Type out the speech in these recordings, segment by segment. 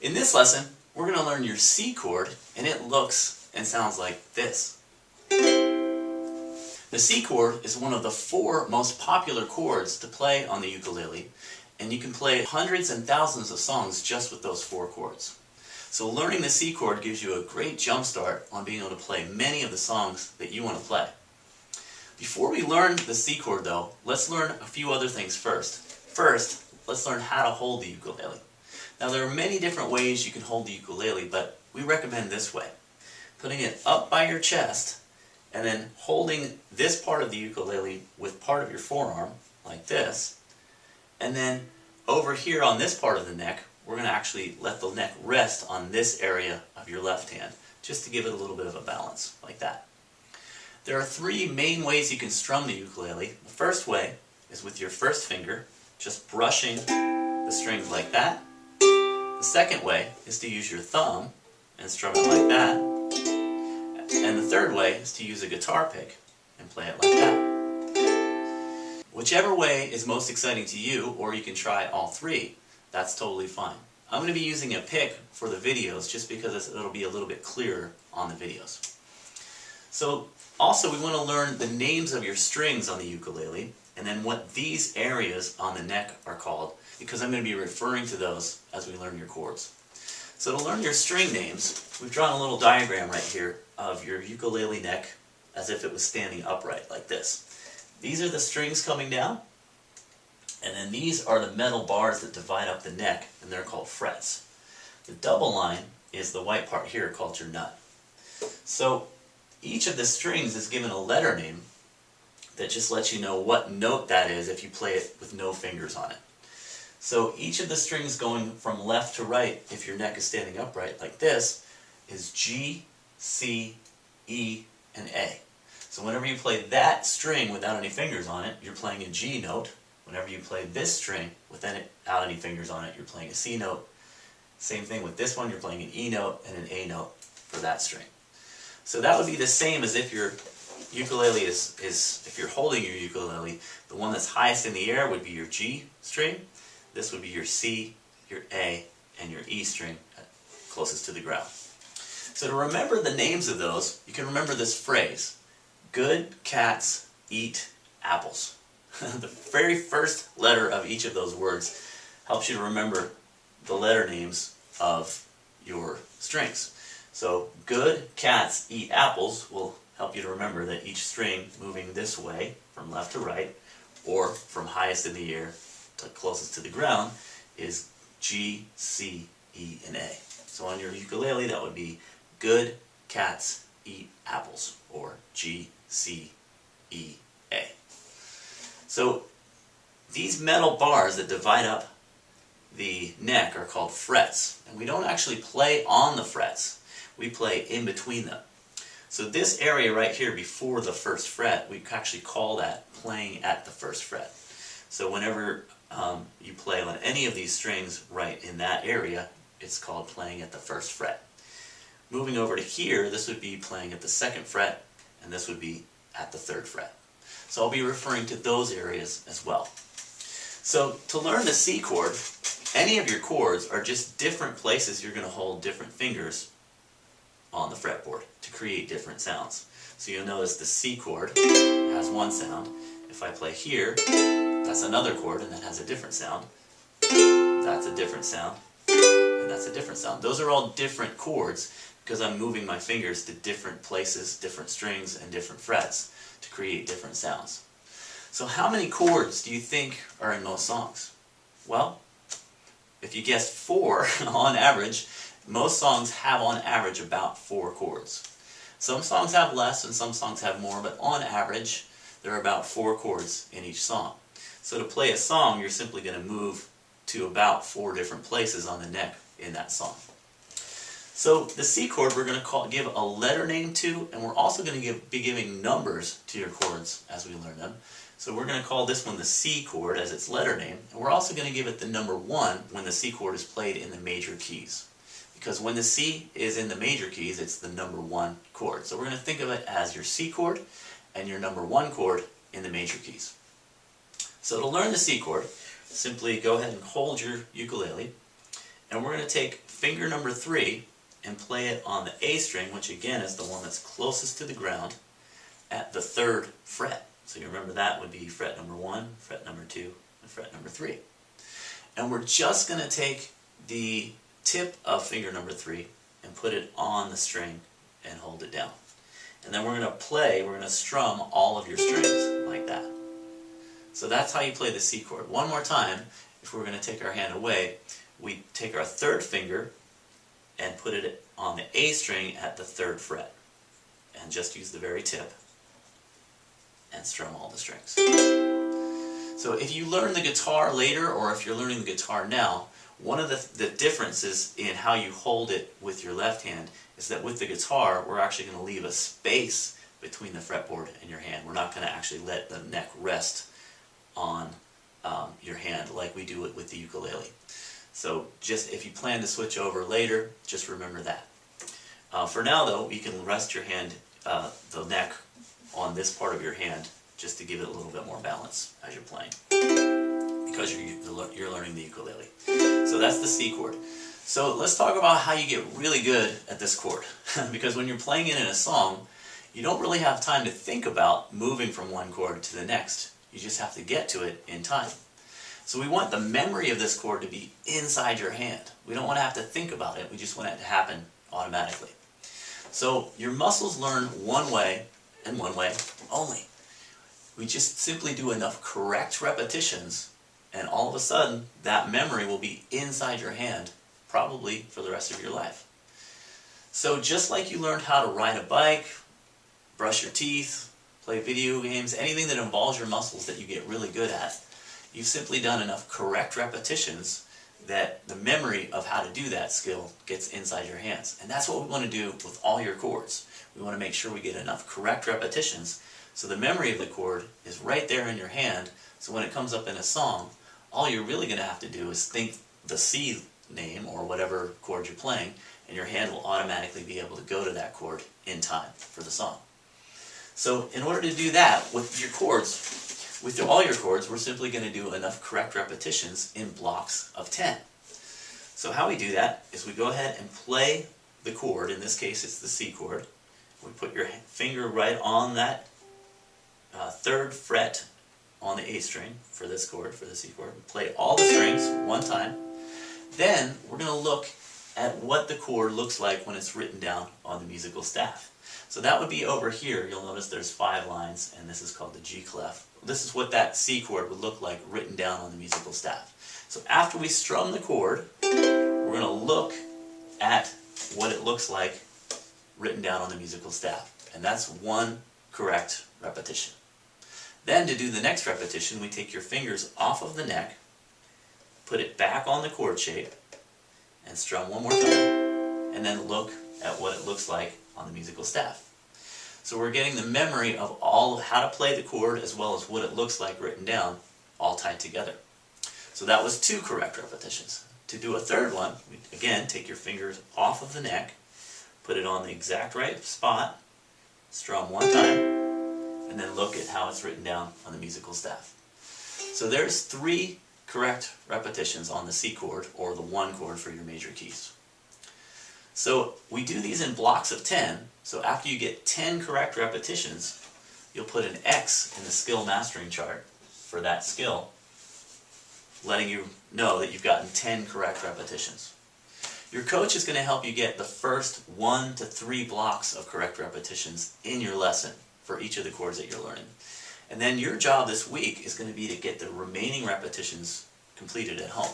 In this lesson, we're going to learn your C chord, and it looks and sounds like this. The C chord is one of the 4 most popular chords to play on the ukulele, and you can play hundreds and thousands of songs just with those 4 chords. So learning the C chord gives you a great jump start on being able to play many of the songs that you want to play. Before we learn the C chord though, let's learn a few other things first. First, let's learn how to hold the ukulele. Now there are many different ways you can hold the ukulele, but we recommend this way. Putting it up by your chest and then holding this part of the ukulele with part of your forearm, like this, and then over here on this part of the neck, we're going to actually let the neck rest on this area of your left hand, just to give it a little bit of a balance, like that. There are 3 main ways you can strum the ukulele. The first way is with your first finger, just brushing the strings like that. The second way is to use your thumb and strum it like that. And the third way is to use a guitar pick and play it like that. Whichever way is most exciting to you, or you can try all 3, that's totally fine. I'm going to be using a pick for the videos just because it'll be a little bit clearer on the videos. So also we want to learn the names of your strings on the ukulele and then what these areas on the neck are called, because I'm going to be referring to those as we learn your chords. So to learn your string names, we've drawn a little diagram right here of your ukulele neck as if it was standing upright like this. These are the strings coming down. And then these are the metal bars that divide up the neck, and they're called frets. The double line is the white part here called your nut. So each of the strings is given a letter name that just lets you know what note that is if you play it with no fingers on it. So each of the strings going from left to right, if your neck is standing upright like this, is G, C, E, and A. So whenever you play that string without any fingers on it, you're playing a G note. Whenever you play this string without any fingers on it, you're playing a C note. Same thing with this one, you're playing an E note and an A note for that string. So that would be the same as if your ukulele if you're holding your ukulele, the one that's highest in the air would be your G string. This would be your C, your A, and your E string closest to the ground. So to remember the names of those, you can remember this phrase: good cats eat apples. The very first letter of each of those words helps you to remember the letter names of your strings. So good cats eat apples will help you to remember that each string moving this way from left to right, or from highest in the air to closest to the ground, is G, C, E, and A. So on your ukulele that would be good cats eat apples, or G, C, E, A. So these metal bars that divide up the neck are called frets, and we don't actually play on the frets, we play in between them. So this area right here before the first fret, we actually call that playing at the first fret. So whenever you play on any of these strings right in that area, it's called playing at the first fret. Moving over to here, this would be playing at the 2nd fret, and this would be at the 3rd fret. So I'll be referring to those areas as well. So to learn the C chord, any of your chords are just different places you're going to hold different fingers on the fretboard to create different sounds. So you'll notice the C chord has one sound. If I play here, that's another chord and that has a different sound. That's a different sound. And that's a different sound. Those are all different chords because I'm moving my fingers to different places, different strings, and different frets to create different sounds. So how many chords do you think are in most songs? Well, if you guessed 4 on average, most songs have on average about 4 chords. Some songs have less and some songs have more, but on average there are about 4 chords in each song. So to play a song, you're simply going to move to about 4 different places on the neck in that song. So the C chord we're going to give a letter name to, and we're also going to be giving numbers to your chords as we learn them. So we're going to call this one the C chord as its letter name, and we're also going to give it the number 1 when the C chord is played in the major keys. Because when the C is in the major keys, it's the number 1 chord. So we're going to think of it as your C chord and your number 1 chord in the major keys. So to learn the C chord, simply go ahead and hold your ukulele, and we're going to take finger number 3 and play it on the A string, which again is the one that's closest to the ground, at the 3rd fret. So you remember that would be fret number 1, fret number 2, and fret number 3. And we're just going to take the tip of finger number 3 and put it on the string and hold it down. And then we're going to strum all of your strings like that. So that's how you play the C chord. One more time, if we're going to take our hand away, we take our 3rd finger and put it on the A string at the 3rd fret. And just use the very tip and strum all the strings. So if you learn the guitar later, or if you're learning the guitar now, one of the differences in how you hold it with your left hand is that with the guitar, we're actually going to leave a space between the fretboard and your hand. We're not going to actually let the neck rest on your hand like we do it with the ukulele. So just if you plan to switch over later, just remember that. For now though, you can rest your hand, the neck, on this part of your hand just to give it a little bit more balance as you're playing, because you're learning the ukulele. So that's the C chord. So let's talk about how you get really good at this chord. Because when you're playing it in a song, you don't really have time to think about moving from one chord to the next. You just have to get to it in time. So we want the memory of this chord to be inside your hand. We don't want to have to think about it. We just want it to happen automatically. So your muscles learn one way and one way only. We just simply do enough correct repetitions, and all of a sudden that memory will be inside your hand, probably for the rest of your life. So just like you learned how to ride a bike, brush your teeth, play video games, anything that involves your muscles that you get really good at, you've simply done enough correct repetitions that the memory of how to do that skill gets inside your hands. And that's what we want to do with all your chords. We want to make sure we get enough correct repetitions so the memory of the chord is right there in your hand, so when it comes up in a song, all you're really going to have to do is think the C name or whatever chord you're playing, and your hand will automatically be able to go to that chord in time for the song. So in order to do that with your chords, with all your chords, we're simply going to do enough correct repetitions in blocks of 10. So how we do that is we go ahead and play the chord. In this case it's the C chord. We put your finger right on that 3rd fret on the A string for this chord, for the C chord. We play all the strings one time. Then we're going to look at what the chord looks like when it's written down on the musical staff. So that would be over here. You'll notice there's 5 lines, and this is called the G clef. This is what that C chord would look like written down on the musical staff. So after we strum the chord, we're going to look at what it looks like written down on the musical staff. And that's one correct repetition. Then to do the next repetition, we take your fingers off of the neck, put it back on the chord shape, and strum one more time, and then look at what it looks like on the musical staff. So we're getting the memory of all of how to play the chord as well as what it looks like written down, all tied together. So that was 2 correct repetitions. To do a third one, we again take your fingers off of the neck, put it on the exact right spot, strum one time, and then look at how it's written down on the musical staff. So there's 3 correct repetitions on the C chord, or the 1 chord for your major keys. So we do these in blocks of 10, so after you get 10 correct repetitions, you'll put an X in the skill mastering chart for that skill, letting you know that you've gotten 10 correct repetitions. Your coach is going to help you get the first 1 to 3 blocks of correct repetitions in your lesson for each of the chords that you're learning. And then your job this week is going to be to get the remaining repetitions completed at home.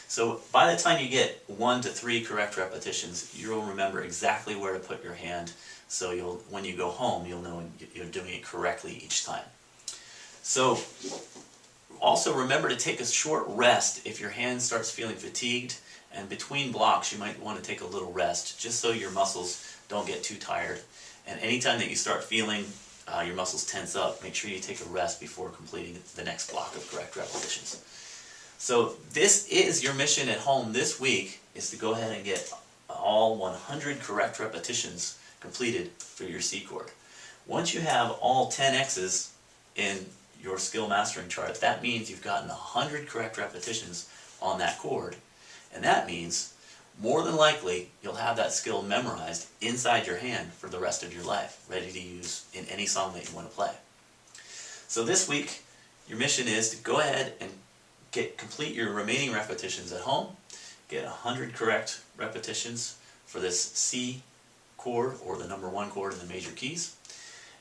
So by the time you get 1 to 3 correct repetitions, you'll remember exactly where to put your hand, so when you go home, you'll know you're doing it correctly each time. So also remember to take a short rest if your hand starts feeling fatigued, and between blocks you might want to take a little rest just so your muscles don't get too tired. And anytime that you start feeling your muscles tense up, make sure you take a rest before completing the next block of correct repetitions. So this is your mission at home this week, is to go ahead and get all 100 correct repetitions completed for your C chord. Once you have all 10 X's in your skill mastering chart, that means you've gotten 100 correct repetitions on that chord. And that means more than likely you'll have that skill memorized inside your hand for the rest of your life, ready to use in any song that you want to play. So this week, your mission is to go ahead and complete your remaining repetitions at home, get 100 correct repetitions for this C chord, or the number 1 chord in the major keys.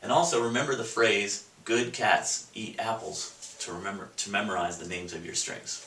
And also remember the phrase, "Good cats eat apples," to memorize the names of your strings.